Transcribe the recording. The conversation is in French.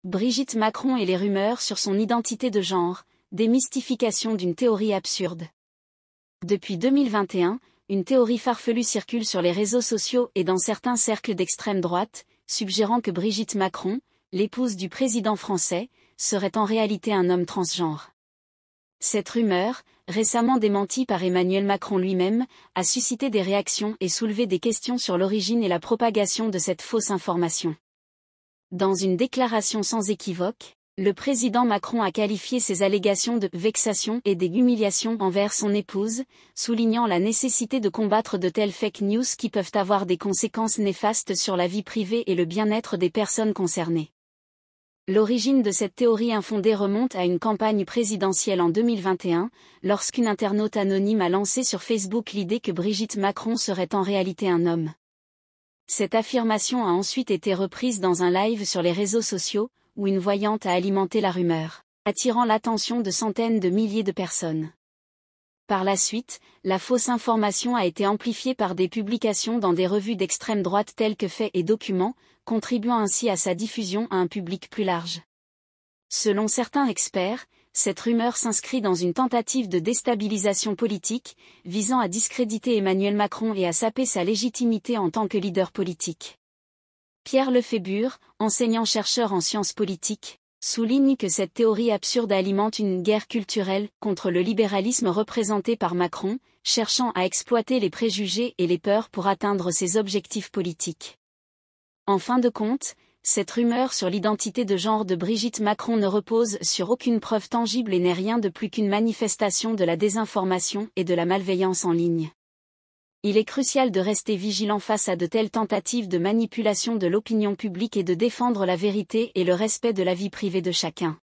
Brigitte Macron et les rumeurs sur son identité de genre, démystification d'une théorie absurde. Depuis 2021, une théorie farfelue circule sur les réseaux sociaux et dans certains cercles d'extrême droite, suggérant que Brigitte Macron, l'épouse du président français, serait en réalité un homme transgenre. Cette rumeur, récemment démentie par Emmanuel Macron lui-même, a suscité des réactions et soulevé des questions sur l'origine et la propagation de cette fausse information. Dans une déclaration sans équivoque, le président Macron a qualifié ces allégations de « vexation » et d'humiliation envers son épouse, soulignant la nécessité de combattre de telles fake news qui peuvent avoir des conséquences néfastes sur la vie privée et le bien-être des personnes concernées. L'origine de cette théorie infondée remonte à une campagne présidentielle en 2021, lorsqu'une internaute anonyme a lancé sur Facebook l'idée que Brigitte Macron serait en réalité un homme. Cette affirmation a ensuite été reprise dans un live sur les réseaux sociaux, où une voyante a alimenté la rumeur, attirant l'attention de centaines de milliers de personnes. Par la suite, la fausse information a été amplifiée par des publications dans des revues d'extrême droite telles que Faits et Documents, contribuant ainsi à sa diffusion à un public plus large. Selon certains experts, cette rumeur s'inscrit dans une tentative de déstabilisation politique, visant à discréditer Emmanuel Macron et à saper sa légitimité en tant que leader politique. Pierre Lefébure, enseignant-chercheur en sciences politiques, souligne que cette théorie absurde alimente une guerre culturelle contre le libéralisme représenté par Macron, cherchant à exploiter les préjugés et les peurs pour atteindre ses objectifs politiques. En fin de compte, cette rumeur sur l'identité de genre de Brigitte Macron ne repose sur aucune preuve tangible et n'est rien de plus qu'une manifestation de la désinformation et de la malveillance en ligne. Il est crucial de rester vigilant face à de telles tentatives de manipulation de l'opinion publique et de défendre la vérité et le respect de la vie privée de chacun.